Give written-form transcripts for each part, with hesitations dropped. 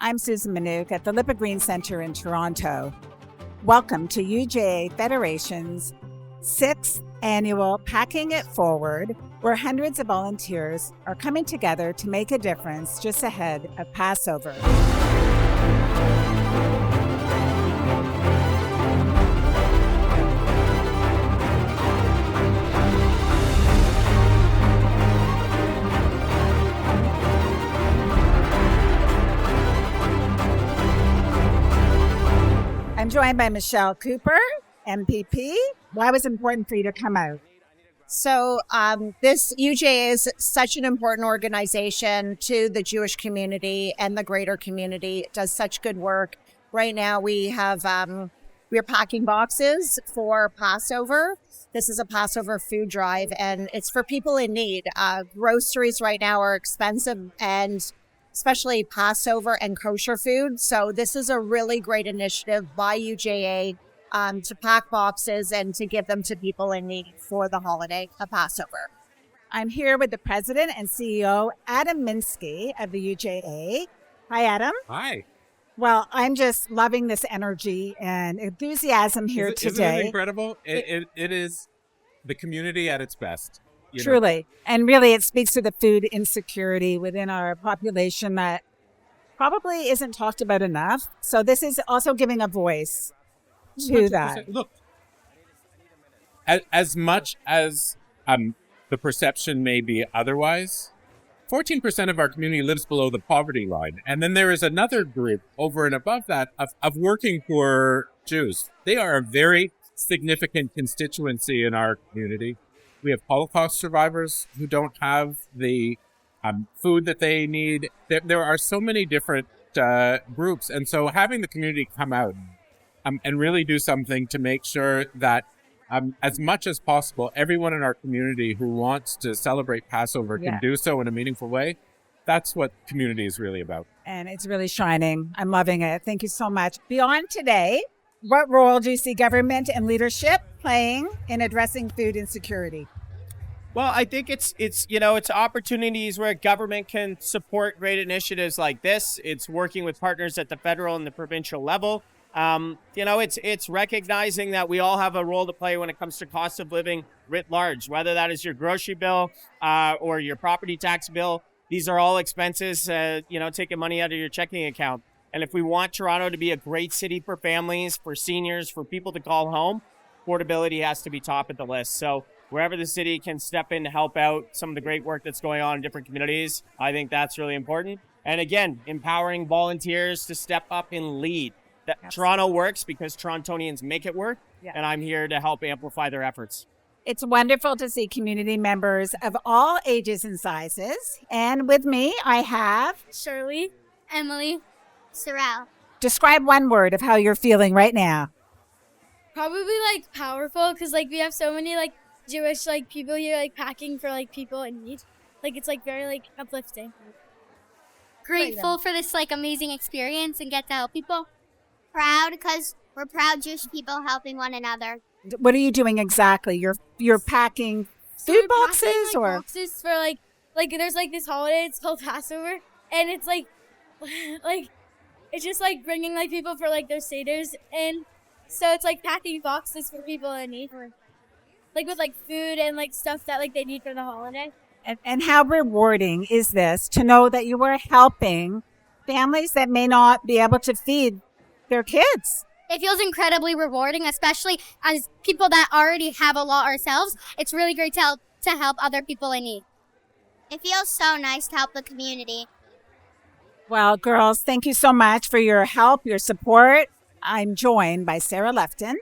I'm Susan Minuk at the Lippa Green Centre in Toronto. Welcome to UJA Federation's 6th annual Packing It Forward, where hundreds of volunteers are coming together to make a difference just ahead of Passover. I'm joined by Michelle Cooper, MPP. Why was it important for you to come out? So this UJA is such an important organization to the Jewish community and the greater community. It does such good work. Right now we're packing boxes for Passover. This is a Passover food drive, and it's for people in need. Groceries right now are expensive, and especially Passover and kosher food. So this is a really great initiative by UJA to pack boxes and to give them to people in need for the holiday of Passover. I'm here with the president and CEO, Adam Minsky of the UJA. Hi, Adam. Hi. Well, I'm just loving this energy and enthusiasm here today. Isn't it incredible? It is the community at its best. Truly. And really, it speaks to the food insecurity within our population that probably isn't talked about enough. So this is also giving a voice to that. Look, as much as the perception may be otherwise, 14% of our community lives below the poverty line. And then there is another group over and above that of working poor Jews. They are a very significant constituency in our community. We have Holocaust survivors who don't have the food that they need. There are so many different groups. And so having the community come out and really do something to make sure that as much as possible, everyone in our community who wants to celebrate Passover can do so in a meaningful way. That's what community is really about. And it's really shining. I'm loving it. Thank you so much. Beyond today, what role do you see government and leadership playing in addressing food insecurity? Well, I think it's opportunities where government can support great initiatives like this. It's working with partners at the federal and the provincial level. It's recognizing that we all have a role to play when it comes to cost of living writ large, whether that is your grocery bill or your property tax bill. These are all expenses, taking money out of your checking account. And if we want Toronto to be a great city for families, for seniors, for people to call home, affordability has to be top of the list. So wherever the city can step in to help out some of the great work that's going on in different communities, I think that's really important. And again, empowering volunteers to step up and lead. Toronto works because Torontonians make it work, and I'm here to help amplify their efforts. It's wonderful to see community members of all ages and sizes. And with me, I have Shirley, Emily, Sara. Describe one word of how you're feeling right now. Probably powerful, because we have so many Jewish people here packing for people in need. It's very uplifting. Grateful for this amazing experience and get to help people. Proud because we're proud Jewish people helping one another. What are you doing exactly? You're packing food boxes packing, or boxes for there's this holiday, it's called Passover, and it's it's just bringing people for their seders, and so it's packing boxes for people in need, with food and stuff that they need for the holiday. And how rewarding is this to know that you are helping families that may not be able to feed their kids? It feels incredibly rewarding, especially as people that already have a lot ourselves. It's really great to help other people in need. It feels so nice to help the community. Well, girls, thank you so much for your help, your support. I'm joined by Sara Lefton,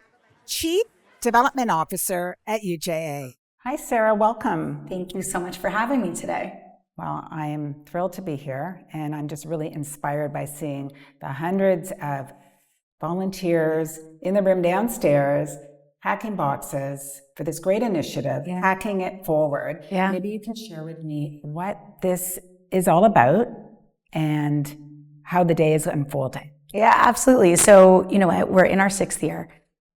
Chief Development Officer at UJA. Hi, Sara. Welcome. Thank you so much for having me today. Well, I am thrilled to be here, and I'm just really inspired by seeing the hundreds of volunteers in the room downstairs packing boxes for this great initiative, Packing It Forward. Maybe you can share with me what this is all about and how the day is unfolding. Yeah, absolutely. So, we're in our 6th year.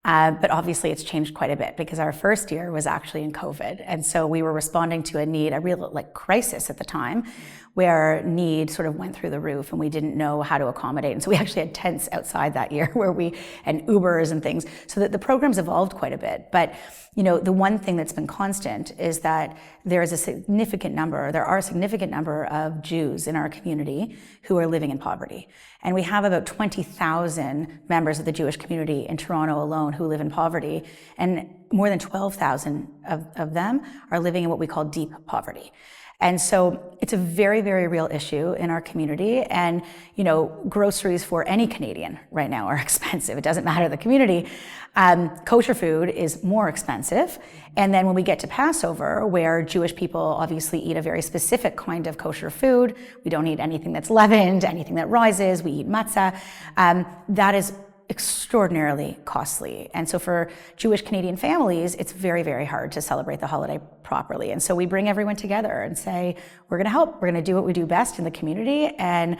But obviously it's changed quite a bit because our first year was actually in COVID. And so we were responding to a need, a real crisis at the time, where need sort of went through the roof and we didn't know how to accommodate. And so we actually had tents outside that year and Ubers and things, so that the program's evolved quite a bit. But, the one thing that's been constant is that there are a significant number of Jews in our community who are living in poverty. And we have about 20,000 members of the Jewish community in Toronto alone who live in poverty. And more than 12,000 of them are living in what we call deep poverty. And so it's a very, very real issue in our community. And, groceries for any Canadian right now are expensive. It doesn't matter the community. Kosher food is more expensive. And then when we get to Passover, where Jewish people obviously eat a very specific kind of kosher food, we don't eat anything that's leavened, anything that rises, we eat matzah, that is extraordinarily costly. And so for Jewish Canadian families, it's very, very hard to celebrate the holiday properly. And so we bring everyone together and say, we're going to help. We're going to do what we do best in the community. And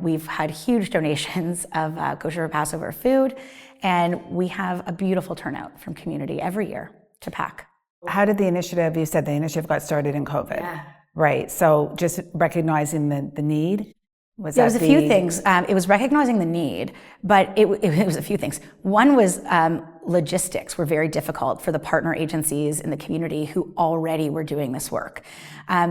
we've had huge donations of kosher Passover food. And we have a beautiful turnout from community every year to pack. How did you said the initiative got started in COVID. Yeah. Right. So just recognizing the need. There was a few things. It was recognizing the need, but it was a few things. One was logistics were very difficult for the partner agencies in the community who already were doing this work.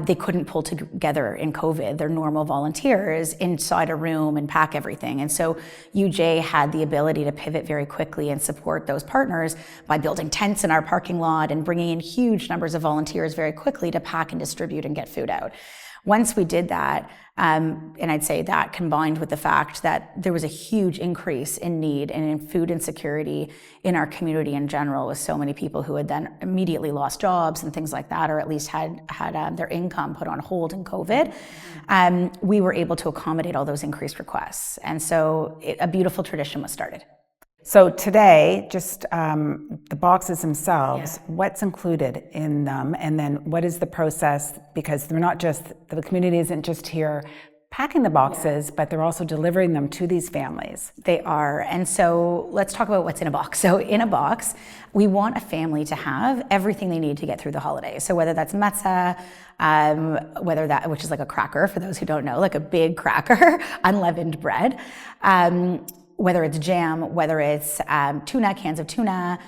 They couldn't pull together in COVID their normal volunteers inside a room and pack everything. And so UJ had the ability to pivot very quickly and support those partners by building tents in our parking lot and bringing in huge numbers of volunteers very quickly to pack and distribute and get food out. Once we did that, and I'd say that combined with the fact that there was a huge increase in need and in food insecurity in our community in general, with so many people who had then immediately lost jobs and things like that, or at least had their income put on hold in COVID, we were able to accommodate all those increased requests. And so a beautiful tradition was started. So today, just the boxes themselves, what's included in them, and then what is the process? Because the community isn't just here packing the boxes, but they're also delivering them to these families. They are. And so let's talk about what's in a box. So in a box, we want a family to have everything they need to get through the holidays. So whether that's matzah, which is like a cracker, for those who don't know, like a big cracker, unleavened bread, whether it's jam, whether it's cans of tuna,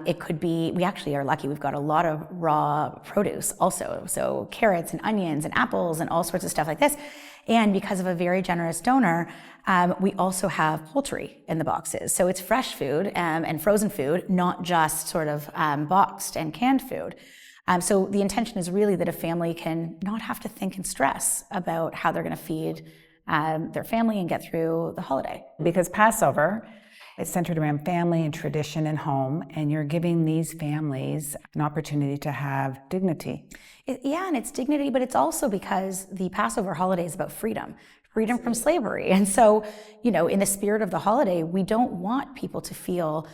it could be, we actually are lucky, we've got a lot of raw produce also, so carrots and onions and apples and all sorts of stuff like this. And because of a very generous donor, we also have poultry in the boxes. So it's fresh food and frozen food, not just sort of boxed and canned food. So the intention is really that a family can not have to think and stress about how they're going to feed their family and get through the holiday. Because Passover is centered around family and tradition and home, and you're giving these families an opportunity to have dignity. And it's dignity, but it's also because the Passover holiday is about freedom from slavery. And so, in the spirit of the holiday, we don't want people to feel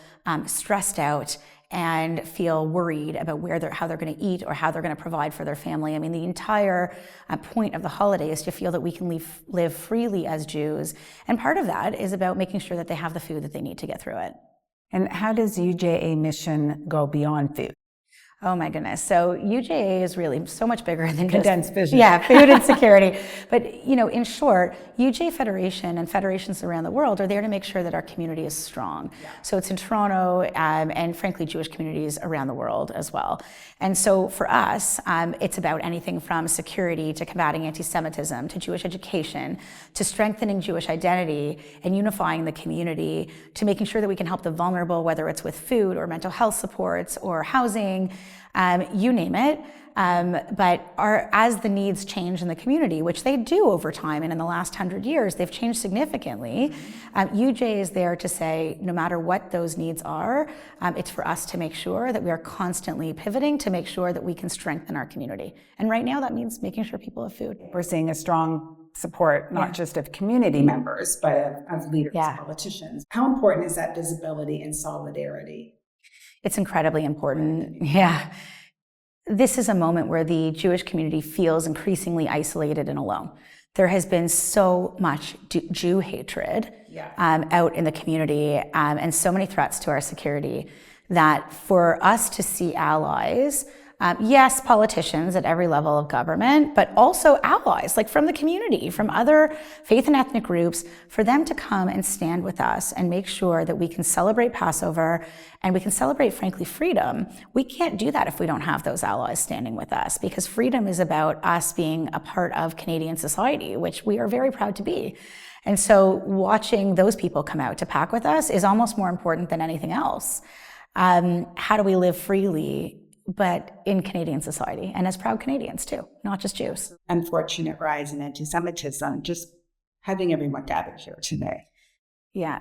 stressed out and feel worried about how they're going to eat or how they're going to provide for their family. I mean, the entire point of the holiday is to feel that we can live freely as Jews. And part of that is about making sure that they have the food that they need to get through it. And how does UJA mission go beyond food? Oh my goodness. So UJA is really so much bigger than condensed vision. Yeah, food insecurity. But, in short, UJA Federation and federations around the world are there to make sure that our community is strong. Yeah. So it's in Toronto and frankly, Jewish communities around the world as well. And so for us, it's about anything from security to combating anti-Semitism to Jewish education to strengthening Jewish identity and unifying the community to making sure that we can help the vulnerable, whether it's with food or mental health supports or housing. You name it, but as the needs change in the community, which they do over time, and in the last 100 years, they've changed significantly, UJ is there to say, no matter what those needs are, it's for us to make sure that we are constantly pivoting to make sure that we can strengthen our community. And right now, that means making sure people have food. We're seeing a strong support, not just of community members, but of leaders, politicians. How important is that visibility and solidarity? It's incredibly important. Yeah. This is a moment where the Jewish community feels increasingly isolated and alone. There has been so much Jew hatred out in the community and so many threats to our security that for us to see allies yes, politicians at every level of government, but also allies, like from the community, from other faith and ethnic groups, for them to come and stand with us and make sure that we can celebrate Passover and we can celebrate, frankly, freedom. We can't do that if we don't have those allies standing with us, because freedom is about us being a part of Canadian society, which we are very proud to be. And so watching those people come out to pack with us is almost more important than anything else. How do we live freely, but in Canadian society, and as proud Canadians too, not just Jews? Unfortunate rise in anti-Semitism, just having everyone gathered here today. Yeah,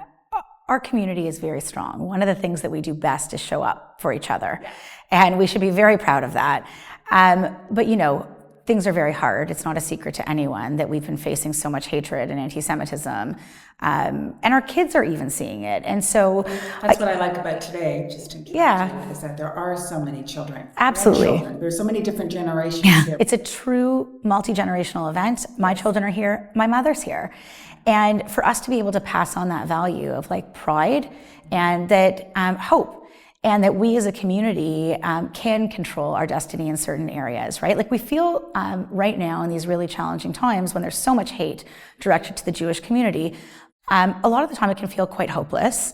our community is very strong. One of the things that we do best is show up for each other, and we should be very proud of that. But you know, things are very hard. It's not a secret to anyone that we've been facing so much hatred and anti-Semitism, and our kids are even seeing it. And so that's what I like about today, just in case, is that there are so many children. Absolutely. There's so many different generations here. It's a true multi-generational event. My children are here, my mother's here. And for us to be able to pass on that value of like pride and that hope, and that we as a community can control our destiny in certain areas, right? Like we feel right now in these really challenging times when there's so much hate directed to the Jewish community, a lot of the time it can feel quite hopeless.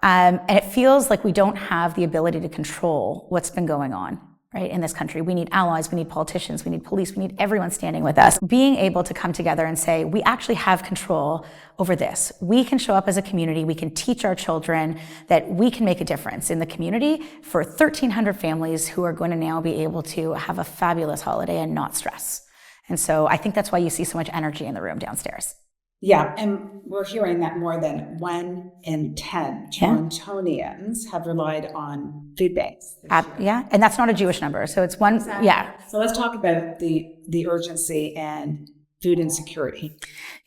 And it feels like we don't have the ability to control what's been going on, right, in this country. We need allies, we need politicians, we need police, we need everyone standing with us. Being able to come together and say, we actually have control over this. We can show up as a community, we can teach our children that we can make a difference in the community for 1,300 families who are going to now be able to have a fabulous holiday and not stress. And so I think that's why you see so much energy in the room downstairs. Yeah, and we're hearing that more than 1 in 10 Torontonians have relied on food banks. Yeah, and that's not a Jewish number, so it's one. Exactly. Yeah. So let's talk about the urgency and food insecurity.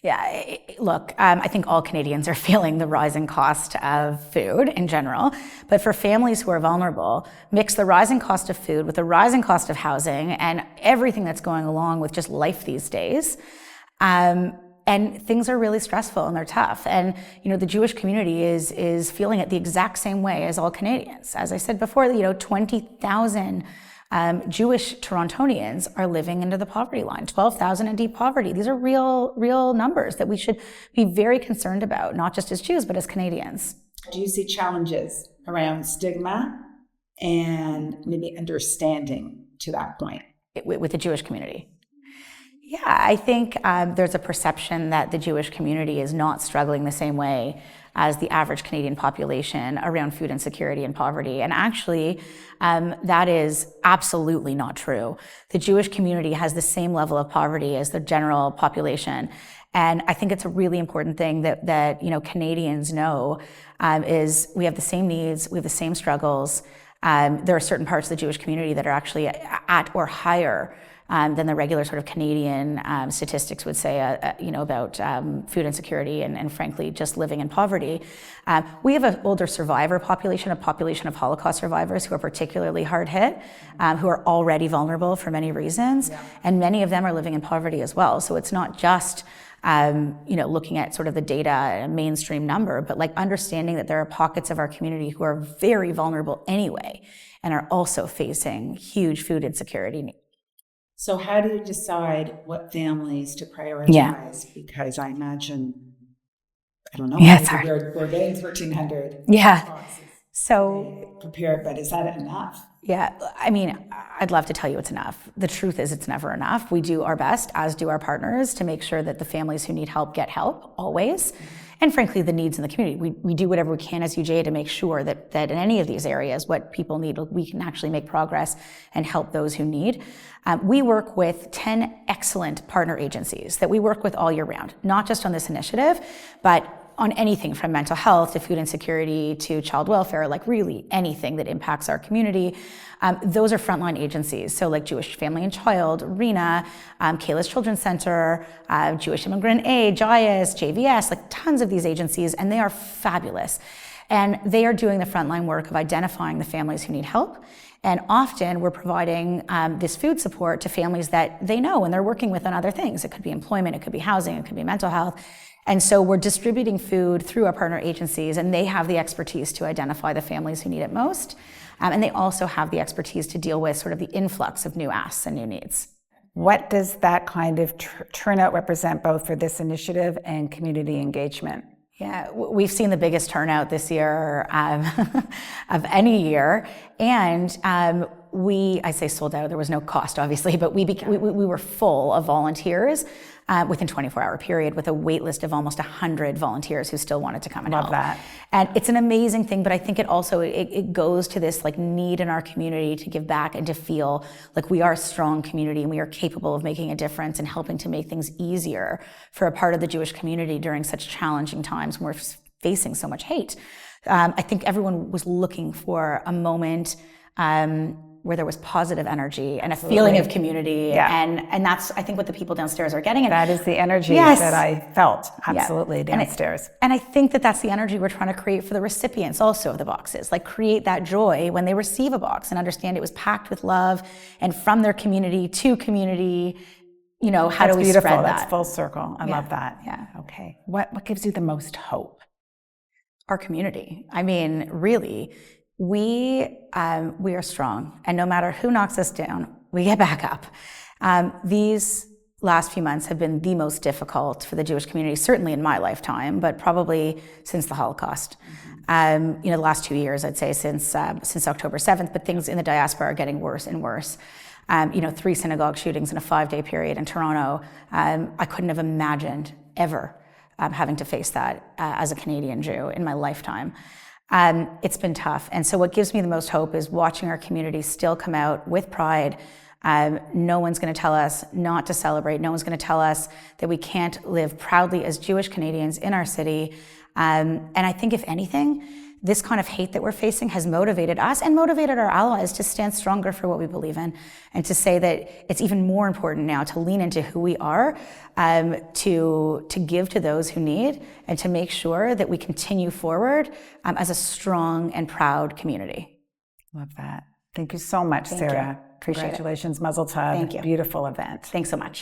Yeah, look, I think all Canadians are feeling the rising cost of food in general, but for families who are vulnerable, mix the rising cost of food with the rising cost of housing and everything that's going along with just life these days. And things are really stressful and they're tough. And, you know, the Jewish community is feeling it the exact same way as all Canadians. As I said before, you know, 20,000 Jewish Torontonians are living under the poverty line, 12,000 in deep poverty. These are real numbers that we should be very concerned about, not just as Jews, but as Canadians. Do you see challenges around stigma and maybe understanding to that point? With the Jewish community? Yeah, I think there's a perception that the Jewish community is not struggling the same way as the average Canadian population around food insecurity and poverty. And actually, that is absolutely not true. The Jewish community has the same level of poverty as the general population. And I think it's a really important thing that you know, Canadians know is we have the same needs, we have the same struggles. There are certain parts of the Jewish community that are actually at or higher than the regular sort of Canadian statistics would say, you know, about food insecurity and frankly, just living in poverty. We have an older survivor population, a population of Holocaust survivors who are particularly hard hit, who are already vulnerable for many reasons, and many of them are living in poverty as well. So it's not just you know, looking at sort of the data and a mainstream number, but like understanding that there are pockets of our community who are very vulnerable anyway and are also facing huge food insecurity. So how do you decide what families to prioritize? Yeah. Because I imagine, I don't know, we're getting 1,300 boxes. So prepared, but is that enough? Yeah, I mean, I'd love to tell you it's enough. The truth is it's never enough. We do our best, as do our partners, to make sure that the families who need help get help, always. And frankly, the needs in the community. We do whatever we can as UJA to make sure that in any of these areas, what people need, we can actually make progress and help those who need. We work with 10 excellent partner agencies that we work with all year round, not just on this initiative, but on anything from mental health to food insecurity to child welfare, like really anything that impacts our community. Those are frontline agencies. So like Jewish Family and Child, RENA, Kayla's Children's Center, Jewish Immigrant Aid, JIAS, JVS, like tons of these agencies, and they are fabulous. And they are doing the frontline work of identifying the families who need help. And often we're providing this food support to families that they know and they're working with on other things. It could be employment, it could be housing, it could be mental health. And so we're distributing food through our partner agencies, and they have the expertise to identify the families who need it most. And they also have the expertise to deal with sort of the influx of new asks and new needs. What does that kind of turnout represent both for this initiative and community engagement? Yeah, we've seen the biggest turnout this year of any year, and I say sold out. There was no cost, obviously, but we were full of volunteers within 24-hour period with a wait list of almost 100 volunteers who still wanted to come and help. Love that. And it's an amazing thing, but I think it also it goes to this like need in our community to give back and to feel like we are a strong community and we are capable of making a difference and helping to make things easier for a part of the Jewish community during such challenging times when we're facing so much hate. I think everyone was looking for a moment where there was positive energy and a feeling of community. Yeah. And that's, I think, what the people downstairs are getting. And that is the energy Yes. that I felt absolutely Yeah. downstairs. And I think that that's the energy we're trying to create for the recipients also of the boxes, like create that joy when they receive a box and understand it was packed with love and from their community to community. You know, how That's do we beautiful. spread that? That's full circle. I love that. Yeah. Okay. What gives you the most hope? Our community. I mean, really, we are strong, and no matter who knocks us down, we get back up. These last few months have been the most difficult for the Jewish community, certainly in my lifetime, but probably since the Holocaust. The last 2 years, I'd say, since October 7th, but things in the diaspora are getting worse and worse. 3 synagogue shootings in a 5-day period in Toronto. I couldn't have imagined ever having to face that as a Canadian Jew in my lifetime. It's been tough. And so what gives me the most hope is watching our community still come out with pride. No one's going to tell us not to celebrate. No one's going to tell us that we can't live proudly as Jewish Canadians in our city. And I think, if anything, this kind of hate that we're facing has motivated us and motivated our allies to stand stronger for what we believe in, and to say that it's even more important now to lean into who we are, to give to those who need, and to make sure that we continue forward as a strong and proud community. Love that. Thank you so much, Thank Sara. you. Appreciate it. Congratulations, Mazel Tov. Thank you. Beautiful event. Thanks so much.